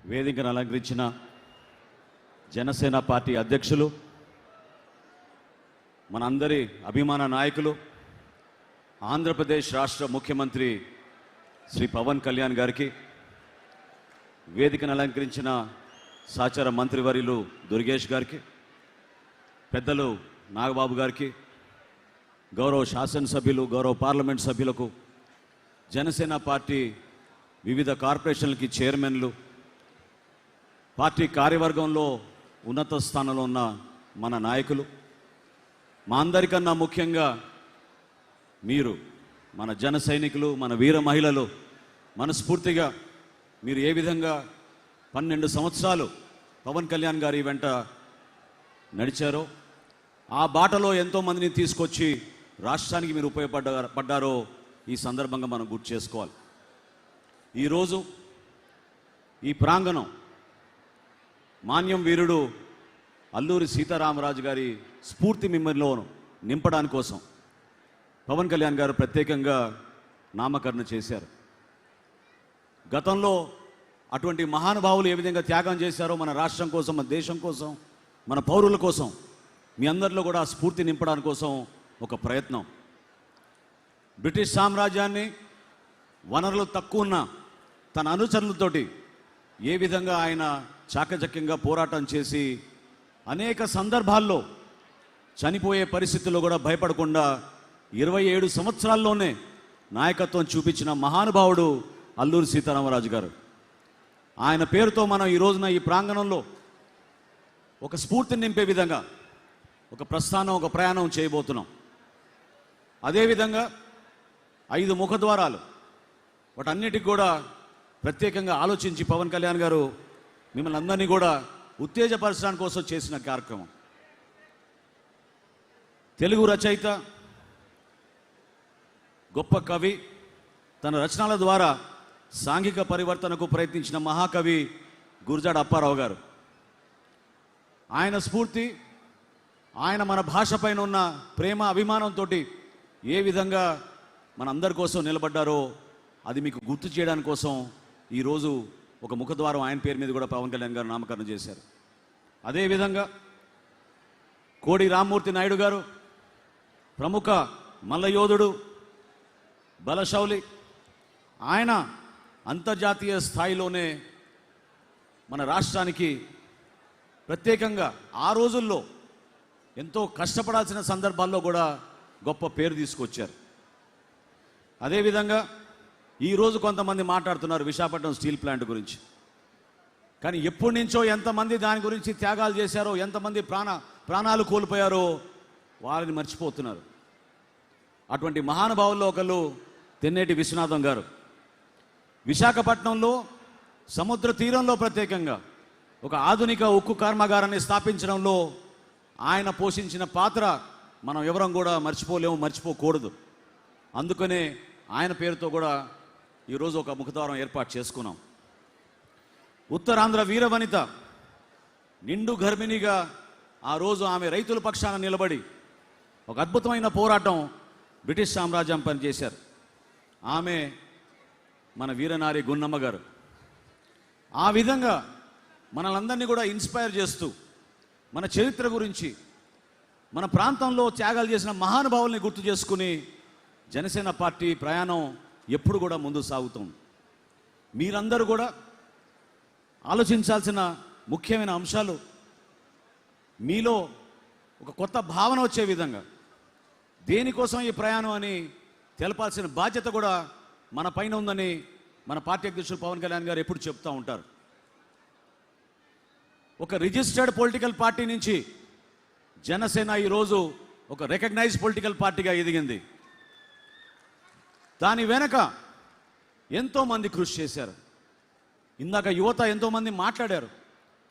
వేదికను అలంకరించిన జనసేన పార్టీ అధ్యక్షులు, మనందరి అభిమాన నాయకులు, ఆంధ్రప్రదేశ్ రాష్ట్ర ముఖ్యమంత్రి శ్రీ పవన్ కళ్యాణ్ గారికి, వేదికను అలంకరించిన సహచర మంత్రివర్యులు దుర్గేష్ గారికి, పెద్దలు నాగబాబు గారికి, గౌరవ శాసనసభ్యులు, గౌరవ పార్లమెంట్ సభ్యులకు, జనసేన పార్టీ వివిధ కార్పొరేషన్లకి చైర్మన్లు, పార్టీ కార్యవర్గంలో ఉన్నత స్థానంలో ఉన్న మన నాయకులు, మా అందరికన్నా ముఖ్యంగా మీరు మన జన సైనికులు, మన వీర మహిళలు, మనస్ఫూర్తిగా మీరు ఏ విధంగా 12 సంవత్సరాలు పవన్ కళ్యాణ్ గారి వెంట నడిచారో, ఆ బాటలో ఎంతోమందిని తీసుకొచ్చి రాష్ట్రానికి మీరు ఉపయోగపడ్డారో ఈ సందర్భంగా మనం గుర్తు చేసుకోవాలి. ఈరోజు ఈ ప్రాంగణం మాన్యం వీరుడు అల్లూరి సీతారామరాజు గారి స్ఫూర్తి మిమ్మల్ని నింపడానికి కోసం పవన్ కళ్యాణ్ గారు ప్రత్యేకంగా నామకరణ చేశారు. గతంలో అటువంటి మహానుభావులు ఏ విధంగా త్యాగం చేశారో మన రాష్ట్రం కోసం, మన దేశం కోసం, మన పౌరుల కోసం, మీ అందరిలో కూడా స్ఫూర్తి నింపడానికి కోసం ఒక ప్రయత్నం. బ్రిటిష్ సామ్రాజ్యాన్ని వనరులు తక్కువ ఉన్న తన అనుచరులతోటి ఏ విధంగా ఆయన చాకచక్యంగా పోరాటం చేసి అనేక సందర్భాల్లో చనిపోయే పరిస్థితుల్లో కూడా భయపడకుండా 27 సంవత్సరాల్లోనే నాయకత్వం చూపించిన మహానుభావుడు అల్లూరి సీతారామరాజు గారు. ఆయన పేరుతో మనం ఈ రోజున ఈ ప్రాంగణంలో ఒక స్ఫూర్తిని నింపే విధంగా ఒక ప్రస్థానం, ఒక ప్రయాణం చేయబోతున్నాం. అదేవిధంగా 5 ముఖద్వారాలు, వాటన్నిటికి కూడా ప్రత్యేకంగా ఆలోచించి పవన్ కళ్యాణ్ గారు మిమ్మల్ని అందరినీ కూడా ఉత్తేజపరచడానికి కోసం చేసిన కార్యక్రమం. తెలుగు రచయిత, గొప్ప కవి, తన రచనల ద్వారా సాంఘిక పరివర్తనకు ప్రయత్నించిన మహాకవి గురజాడ అప్పారావు గారు. ఆయన స్ఫూర్తి, ఆయన మన భాష పైన ఉన్న ప్రేమ, అభిమానంతో ఏ విధంగా మనందరి కోసం నిలబడ్డారో అది మీకు గుర్తు చేయడానికి కోసం ఈరోజు ఒక ముఖద్వారం ఆయన పేరు మీద కూడా పవన్ కళ్యాణ్ గారు నామకరణం చేశారు. అదేవిధంగా కోడి రామ్మూర్తి నాయుడు గారు, ప్రముఖ మల్లయోధుడు, బలశౌలి, ఆయన అంతర్జాతీయ స్థాయిలోనే మన రాష్ట్రానికి ప్రత్యేకంగా ఆ రోజుల్లో ఎంతో కష్టపడాల్సిన సందర్భాల్లో కూడా గొప్ప పేరు తీసుకొచ్చారు. అదేవిధంగా ఈరోజు కొంతమంది మాట్లాడుతున్నారు విశాఖపట్నం స్టీల్ ప్లాంట్ గురించి. కానీ ఎప్పటి నుంచో ఎంతమంది దాని గురించి త్యాగాలు చేశారో, ఎంతమంది ప్రాణాలు కోల్పోయారో వారిని మర్చిపోతున్నారు. అటువంటి మహానుభావుల్లో ఒకళ్ళు తెన్నేటి విశ్వనాథం గారు. విశాఖపట్నంలో సముద్ర తీరంలో ప్రత్యేకంగా ఒక ఆధునిక ఉక్కు కర్మాగారాన్ని స్థాపించడంలో ఆయన పోషించిన పాత్ర మనం ఎవరం కూడా మర్చిపోలేము, మర్చిపోకూడదు. అందుకనే ఆయన పేరుతో కూడా ఈరోజు ఒక ముఖద్వారం ఏర్పాటు చేసుకున్నాం. ఉత్తరాంధ్ర వీరవనిత, నిండు గర్భిణిగా ఆ రోజు ఆమె రైతుల పక్షాన నిలబడి ఒక అద్భుతమైన పోరాటం బ్రిటిష్ సామ్రాజ్యం పనిచేశారు. ఆమె మన వీరనారి గున్నమ్మ గారు. ఆ విధంగా మనలందరినీ కూడా ఇన్స్పైర్ చేస్తూ మన చరిత్ర గురించి, మన ప్రాంతంలో త్యాగాలు చేసిన మహానుభావుల్ని గుర్తు చేసుకుని జనసేన పార్టీ ప్రయాణం ఎప్పుడు కూడా ముందు సాగుతుంది. మీరందరూ కూడా ఆలోచించాల్సిన ముఖ్యమైన అంశాలు, మీలో ఒక కొత్త భావన వచ్చే విధంగా దేనికోసం ఈ ప్రయాణం అని తెలపాల్సిన బాధ్యత కూడా మన పైన ఉందని మన పార్టీ అధ్యక్షులు పవన్ కళ్యాణ్ గారు ఎప్పుడు చెప్తూ ఉంటారు. ఒక రిజిస్టర్డ్ పొలిటికల్ పార్టీ నుంచి జనసేన ఈరోజు ఒక రికగ్నైజ్ పొలిటికల్ పార్టీగా ఎదిగింది. దాని వెనక ఎంతోమంది కృషి చేశారు. ఇందాక యువత ఎంతోమంది మాట్లాడారు.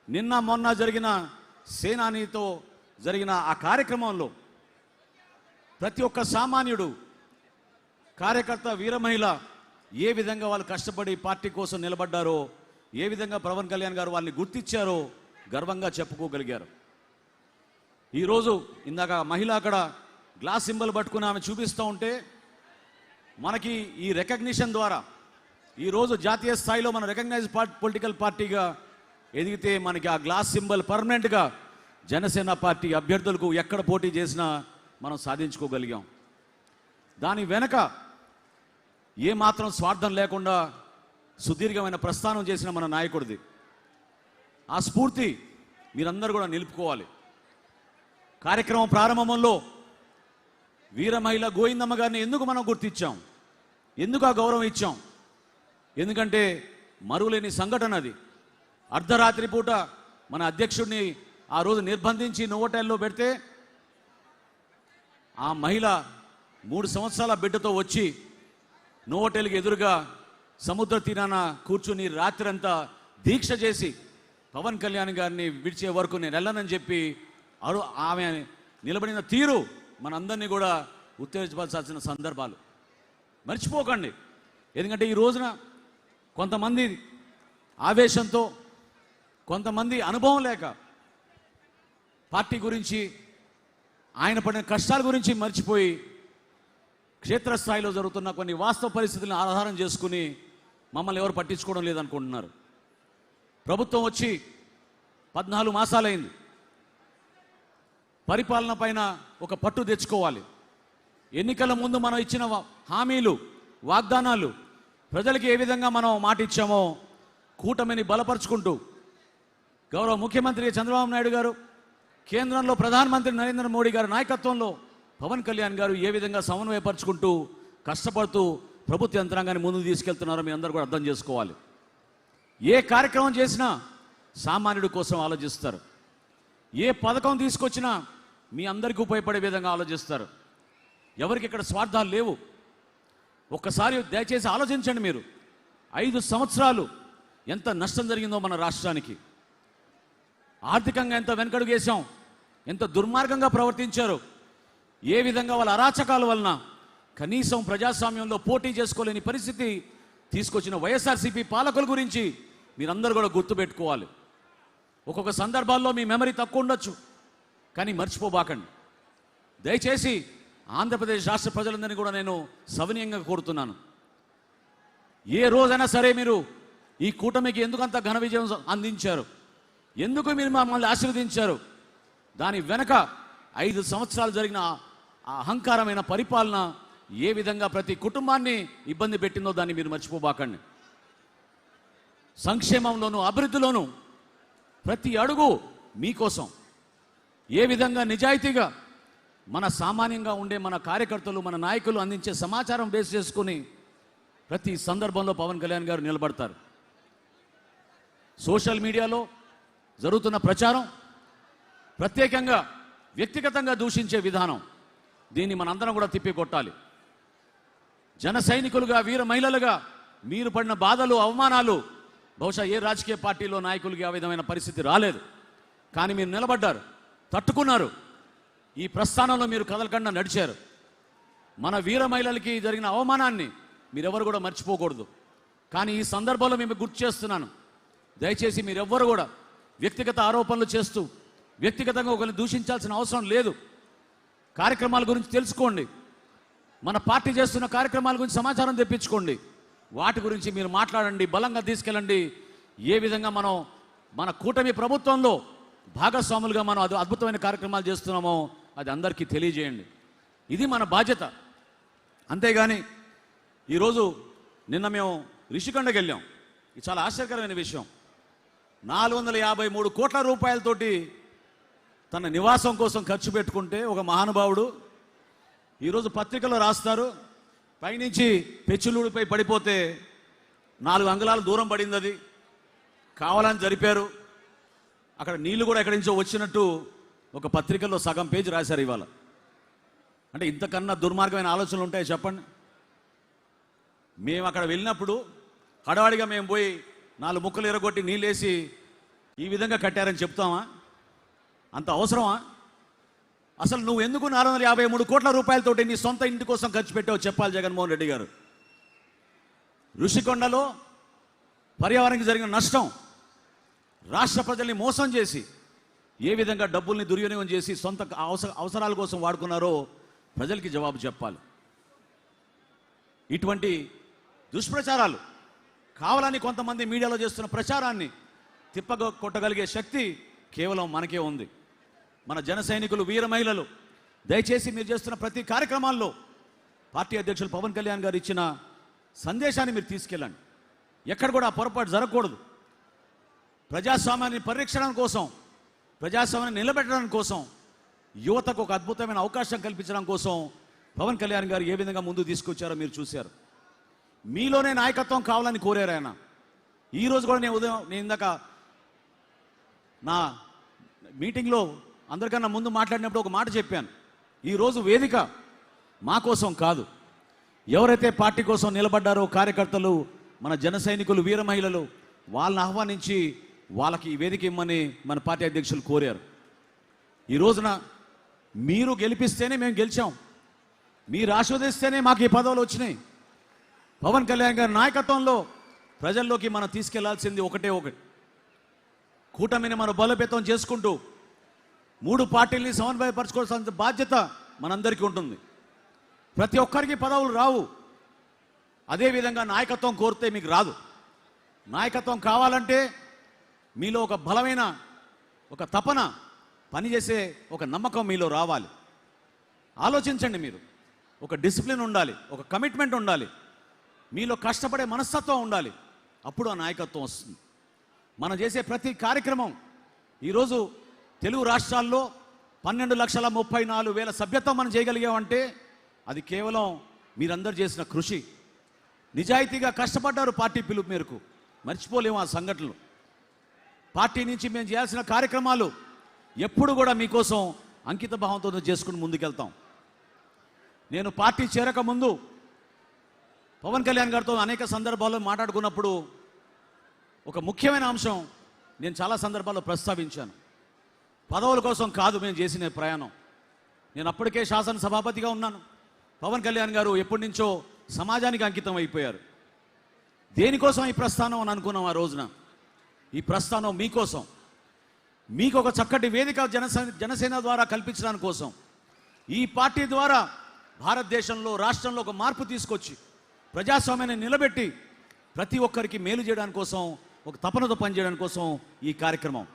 నిన్న మొన్న జరిగిన సేనానితో జరిగిన ఆ కార్యక్రమంలో ప్రతి ఒక్క సామాన్యుడు, కార్యకర్త, వీరమహిళ ఏ విధంగా వాళ్ళు కష్టపడి పార్టీ కోసం నిలబడ్డారో, ఏ విధంగా పవన్ కళ్యాణ్ గారు వాళ్ళని గుర్తించారో గర్వంగా చెప్పుకోగలిగారు. ఈరోజు ఇందాక మహిళ అక్కడ గ్లాస్ సింబల్ పట్టుకుని ఆమె చూపిస్తూ ఉంటే మనకి ఈ రికగ్నిషన్ ద్వారా ఈరోజు జాతీయ స్థాయిలో మన రికగ్నైజ్ పొలిటికల్ పార్టీగా ఎదిగితే మనకి ఆ గ్లాస్ సింబల్ పర్మనెంట్గా జనసేన పార్టీ అభ్యర్థులకు ఎక్కడ పోటీ చేసినా మనం సాధించుకోగలిగాం. దాని వెనక ఏమాత్రం స్వార్థం లేకుండా సుదీర్ఘమైన ప్రస్థానం చేసిన మన నాయకుడిది. ఆ స్ఫూర్తి మీరందరూ కూడా నిలుపుకోవాలి. కార్యక్రమం ప్రారంభంలో వీర మహిళ గోవిందమ్మ గారిని ఎందుకు మనం గుర్తించాం, ఎందుకు ఆ గౌరవం ఇచ్చాం? ఎందుకంటే మరువలేని సంఘటన అది. అర్ధరాత్రి పూట మన అధ్యక్షుడిని ఆ రోజు నిర్బంధించి నోవోటైల్లో పెడితే ఆ మహిళ 3 సంవత్సరాల బిడ్డతో వచ్చి నోవోటైల్కి ఎదురుగా సముద్ర తీరాన కూర్చుని రాత్రంతా దీక్ష చేసి పవన్ కళ్యాణ్ గారిని విడిచే వరకు నేను వెళ్ళనని చెప్పి ఆమె నిలబడిన తీరు మనందరినీ కూడా ఉత్తేజపరచాల్సిన సందర్భాలు మర్చిపోకండి. ఎందుకంటే ఈ రోజున కొంతమంది ఆవేశంతో, కొంతమంది అనుభవం లేక పార్టీ గురించి, ఆయన పడిన కష్టాల గురించి మర్చిపోయి క్షేత్రస్థాయిలో జరుగుతున్న కొన్ని వాస్తవ పరిస్థితులను ఆధారం చేసుకుని మమ్మల్ని ఎవరు పట్టించుకోవడం లేదనుకుంటున్నారు. ప్రభుత్వం వచ్చి 14 మాసాలైంది. పరిపాలన పైన ఒక పట్టు తెచ్చుకోవాలి. ఎన్నికల ముందు మనం ఇచ్చిన హామీలు, వాగ్దానాలు, ప్రజలకు ఏ విధంగా మనం మాట ఇచ్చామో కూటమిని బలపరుచుకుంటూ గౌరవ ముఖ్యమంత్రి చంద్రబాబు నాయుడు గారు, కేంద్రంలో ప్రధానమంత్రి నరేంద్ర మోడీ గారి నాయకత్వంలో పవన్ కళ్యాణ్ గారు ఏ విధంగా సమన్వయపరుచుకుంటూ కష్టపడుతూ ప్రభుత్వ యంత్రాంగాన్ని ముందుకు తీసుకెళ్తున్నారో మీ అందరూ కూడా అర్థం చేసుకోవాలి. ఏ కార్యక్రమం చేసినా సామాన్యుడి కోసం ఆలోచిస్తారు. ఏ పథకం తీసుకొచ్చినా మీ అందరికీ ఉపయోగపడే విధంగా ఆలోచిస్తారు. ఎవరికి ఇక్కడ స్వార్థాలు లేవు. ఒక్కసారి దయచేసి ఆలోచించండి. మీరు 5 సంవత్సరాలు ఎంత నష్టం జరిగిందో మన రాష్ట్రానికి, ఆర్థికంగా ఎంత వెనకడుగేశాం, ఎంత దుర్మార్గంగా ప్రవర్తించారు, ఏ విధంగా వాళ్ళ అరాచకాల వలన కనీసం ప్రజాస్వామ్యంలో పోటీ చేసుకోలేని పరిస్థితి తీసుకొచ్చిన వైఎస్ఆర్సీపీ పాలకుల గురించి మీరందరూ కూడా గుర్తుపెట్టుకోవాలి. ఒక్కొక్క సందర్భాల్లో మీ మెమరీ తక్కువ ఉండొచ్చు, కానీ మర్చిపోబాకండి. దయచేసి ఆంధ్రప్రదేశ్ రాష్ట్ర ప్రజలందరినీ కూడా నేను సవినీయంగా కోరుతున్నాను. ఏ రోజైనా సరే మీరు ఈ కూటమికి ఎందుకంత ఘన విజయం అందించారు, ఎందుకు మీరు మమ్మల్ని ఆశీర్వదించారు, దాని వెనక 5 సంవత్సరాలు జరిగిన ఆ అహంకారమైన పరిపాలన ఏ విధంగా ప్రతి కుటుంబాన్ని ఇబ్బంది పెట్టిందో దాన్ని మీరు మర్చిపోబాకండి. సంక్షేమంలోనూ అభివృద్ధిలోనూ ప్రతి అడుగు మీకోసం ఏ విధంగా నిజాయితీగా మన సామాన్యంగా ఉండే మన కార్యకర్తలు, మన నాయకులు అందించే సమాచారం బేస్ చేసుకుని ప్రతి సందర్భంలో పవన్ కళ్యాణ్ గారు నిలబడతారు. సోషల్ మీడియాలో జరుగుతున్న ప్రచారం, ప్రత్యేకంగా వ్యక్తిగతంగా దూషించే విధానం, దీన్ని మనందరం కూడా తిప్పికొట్టాలి. జన సైనికులుగా, వీర మహిళలుగా మీరు పడిన బాధలు, అవమానాలు బహుశా ఏ రాజకీయ పార్టీలో నాయకులకి ఆ విధమైన పరిస్థితి రాలేదు. కానీ మీరు నిలబడ్డారు, తట్టుకున్నారు. ఈ ప్రస్థానంలో మీరు కదలకుండా నడిచారు. మన వీర మహిళలకి జరిగిన అవమానాన్ని మీరెవరు కూడా మర్చిపోకూడదు. కానీ ఈ సందర్భంలో మేము గుర్తు చేస్తున్నాను, దయచేసి మీరెవ్వరు కూడా వ్యక్తిగత ఆరోపణలు చేస్తూ వ్యక్తిగతంగా ఒకరిని దూషించాల్సిన అవసరం లేదు. కార్యక్రమాల గురించి తెలుసుకోండి, మన పార్టీ చేస్తున్న కార్యక్రమాల గురించి సమాచారం తెప్పించుకోండి, వాటి గురించి మీరు మాట్లాడండి, బలంగా తీసుకెళ్ళండి. ఏ విధంగా మనం మన కూటమి ప్రభుత్వంలో భాగస్వాములుగా మనం అద్భుతమైన కార్యక్రమాలు చేస్తున్నామో అది అందరికీ తెలియజేయండి. ఇది మన బాధ్యత. అంతేగాని ఈరోజు నిన్న మేము రిషికొండకి వెళ్ళాం. ఇది చాలా ఆశ్చర్యకరమైన విషయం. 453 కోట్ల రూపాయలతోటి తన నివాసం కోసం ఖర్చు పెట్టుకుంటే ఒక మహానుభావుడు ఈరోజు పత్రికలో రాస్తారు, పైనుంచి పెచ్చులూడిపై పడిపోతే 4 అంగుళాల దూరం పడింది, అది కావాలని జరిపారు. అక్కడ నీళ్లు కూడా ఎక్కడి నుంచో వచ్చినట్టు ఒక పత్రికల్లో సగం పేజీ రాశారు ఇవాళ. అంటే ఇంతకన్నా దుర్మార్గమైన ఆలోచనలు ఉంటాయి చెప్పండి? మేము అక్కడ వెళ్ళినప్పుడు హడావిడిగా మేము పోయి 4 ముక్కలు ఎరగొట్టి నీళ్ళేసి ఈ విధంగా కట్టారని చెప్తామా? అంత అవసరమా? అసలు నువ్వు ఎందుకు 453 కోట్ల రూపాయలతోటి నీ సొంత ఇంటి కోసం ఖర్చు పెట్టావు చెప్పాలి జగన్మోహన్ రెడ్డి గారు. ఋషికొండలో పర్యావరణానికి జరిగిన నష్టం, రాష్ట్ర ప్రజల్ని మోసం చేసి ఏ విధంగా డబ్బుల్ని దుర్వినియోగం చేసి సొంత అవసరాల కోసం వాడుకున్నారో ప్రజలకి జవాబు చెప్పాలి. ఇటువంటి దుష్ప్రచారాలు కావాలని కొంతమంది మీడియాలో చేస్తున్న ప్రచారాన్ని కొట్టగలిగే శక్తి కేవలం మనకే ఉంది. మన జన సైనికులు, వీర మహిళలు, దయచేసి మీరు చేస్తున్న ప్రతి కార్యక్రమాల్లో పార్టీ అధ్యక్షులు పవన్ కళ్యాణ్ గారు ఇచ్చిన సందేశాన్ని మీరు తీసుకెళ్ళండి. ఎక్కడ కూడా పొరపాటు జరగకూడదు. ప్రజాస్వామ్యాన్ని పరిరక్షణ కోసం, ప్రజాస్వామ్యాన్ని నిలబెట్టడం కోసం, యువతకు ఒక అద్భుతమైన అవకాశం కల్పించడం కోసం పవన్ కళ్యాణ్ గారు ఏ విధంగా ముందు తీసుకొచ్చారో మీరు చూశారు. మీలోనే నాయకత్వం కావాలని కోరారు ఆయన. ఈరోజు కూడా నేను ఇందాక నా మీటింగ్లో అందరికన్నా ముందు మాట్లాడినప్పుడు ఒక మాట చెప్పాను. ఈరోజు వేదిక మా కోసం కాదు, ఎవరైతే పార్టీ కోసం నిలబడ్డారో కార్యకర్తలు, మన జన సైనికులు, వీర మహిళలు, వాళ్ళని ఆహ్వానించి వాళ్ళకి ఈ వేదిక ఇమ్మని మన పార్టీ అధ్యక్షులు కోరారు. ఈ రోజున మీరు గెలిపిస్తేనే మేము గెలిచాం, మీరు ఆశీర్వదిస్తేనే మాకు ఈ పదవులు వచ్చినాయి. పవన్ కళ్యాణ్ గారి నాయకత్వంలో ప్రజల్లోకి మనం తీసుకెళ్లాల్సింది ఒకటే ఒకటి. కూటమిని మనం బలోపేతం చేసుకుంటూ 3 పార్టీల్ని సమన్వయపరచుకోవాల్సిన బాధ్యత మనందరికీ ఉంటుంది. ప్రతి ఒక్కరికి పదవులు రావు. అదేవిధంగా నాయకత్వం కోరితే మీకు రాదు. నాయకత్వం కావాలంటే మీలో ఒక బలమైన ఒక తపన, పనిచేసే ఒక నమ్మకం మీలో రావాలి. ఆలోచించండి. మీరు ఒక డిసిప్లిన్ ఉండాలి, ఒక కమిట్మెంట్ ఉండాలి, మీలో కష్టపడే మనస్తత్వం ఉండాలి. అప్పుడు ఆ నాయకత్వం వస్తుంది. మనం చేసే ప్రతి కార్యక్రమం, ఈరోజు తెలుగు రాష్ట్రాల్లో 12,34,000 సభ్యత్వం మనం చేయగలిగామంటే అది కేవలం మీరందరూ చేసిన కృషి. నిజాయితీగా కష్టపడ్డారు పార్టీ పిలుపు మేరకు. మర్చిపోలేము ఆ సంఘటనలు. పార్టీ నుంచి మేము చేయాల్సిన కార్యక్రమాలు ఎప్పుడు కూడా మీకోసం అంకిత భావంతో చేసుకుని ముందుకెళ్తాం. నేను పార్టీ చేరక ముందు పవన్ కళ్యాణ్ గారితో అనేక సందర్భాల్లో మాట్లాడుకున్నప్పుడు ఒక ముఖ్యమైన అంశం నేను చాలా సందర్భాల్లో ప్రస్తావించాను. పదవుల కోసం కాదు మేము చేసిన ప్రయాణం. నేను అప్పటికే శాసనసభాపతిగా ఉన్నాను. పవన్ కళ్యాణ్ గారు ఎప్పటి నుంచో సమాజానికి అంకితం అయిపోయారు. దేనికోసం ఈ ప్రస్థానం అని అనుకున్నాం ఆ రోజున. ఈ ప్రస్థానం మీకోసం, మీకు ఒక చక్కటి వేదిక జనసేన ద్వారా కల్పించడానికి కోసం, ఈ పార్టీ ద్వారా భారతదేశంలో, రాష్ట్రంలో ఒక మార్పు తీసుకొచ్చి ప్రజాస్వామ్యాన్ని నిలబెట్టి ప్రతి ఒక్కరికి మేలు చేయడానికి కోసం, ఒక తపనతో పనిచేయడానికి కోసం ఈ కార్యక్రమం.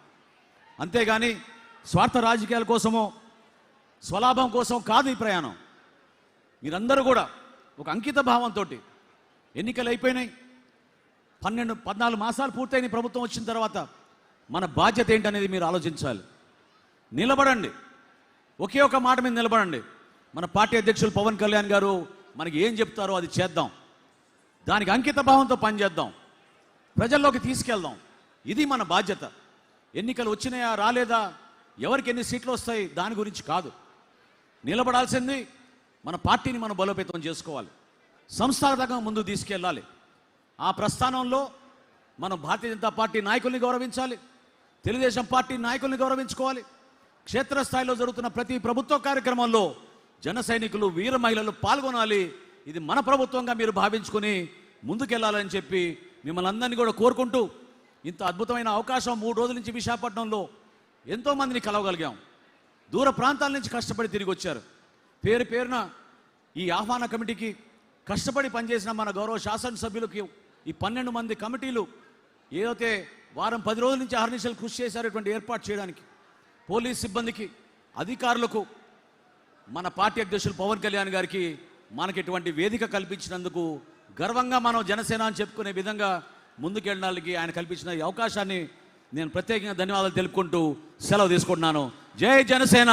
అంతేగాని స్వార్థ రాజకీయాల కోసమో స్వలాభం కోసం కాదు ఈ ప్రయాణం. మీరందరూ కూడా ఒక అంకిత భావంతో, ఎన్నికలు అయిపోయినాయి, 14 మాసాలు పూర్తయిన ప్రభుత్వం వచ్చిన తర్వాత మన బాధ్యత ఏంటనేది మీరు ఆలోచించాలి. నిలబడండి, ఒకే ఒక మాట మీద నిలబడండి. మన పార్టీ అధ్యక్షులు పవన్ కళ్యాణ్ గారు మనకి ఏం చెప్తారో అది చేద్దాం. దానికి అంకిత భావంతో పనిచేద్దాం, ప్రజల్లోకి తీసుకెళ్దాం. ఇది మన బాధ్యత. ఎన్నికలు వచ్చినాయా రాలేదా, ఎవరికి ఎన్ని సీట్లు వస్తాయి దాని గురించి కాదు. నిలబడాల్సింది మన పార్టీని మనం బలోపేతం చేసుకోవాలి, సంస్థాగతంగా ముందు తీసుకెళ్ళాలి. ఆ ప్రస్థానంలో మనం భారతీయ జనతా పార్టీ నాయకుల్ని గౌరవించాలి, తెలుగుదేశం పార్టీ నాయకుల్ని గౌరవించుకోవాలి. క్షేత్రస్థాయిలో జరుగుతున్న ప్రతి ప్రభుత్వ కార్యక్రమంలో జన సైనికులు, వీర మహిళలు పాల్గొనాలి. ఇది మన ప్రభుత్వంగా మీరు భావించుకొని ముందుకెళ్లాలని చెప్పి మిమ్మల్ని అందరినీ కూడా కోరుకుంటూ, ఇంత అద్భుతమైన అవకాశం 3 రోజుల నుంచి విశాఖపట్నంలో ఎంతోమందిని కలవగలిగాం. దూర ప్రాంతాల నుంచి కష్టపడి తిరిగి వచ్చారు. పేరు పేరున ఈ ఆహ్వాన కమిటీకి కష్టపడి పనిచేసిన మన గౌరవ శాసనసభ్యులకి, ఈ 12 మంది కమిటీలు ఏదైతే వారం 10 రోజుల నుంచి అహర్నిశలు కృషి చేశారు ఇటువంటి ఏర్పాటు చేయడానికి, పోలీస్ సిబ్బందికి, అధికారులకు, మన పార్టీ అధ్యక్షులు పవన్ కళ్యాణ్ గారికి మనకి ఇటువంటి వేదిక కల్పించినందుకు గర్వంగా మనం జనసేన అని చెప్పుకునే విధంగా ముందుకెళ్ళడానికి ఆయన కల్పించిన ఈ అవకాశాన్ని నేను ప్రత్యేకంగా ధన్యవాదాలు తెలుపుకుంటూ సెలవు తీసుకుంటున్నాను. జై జనసేన.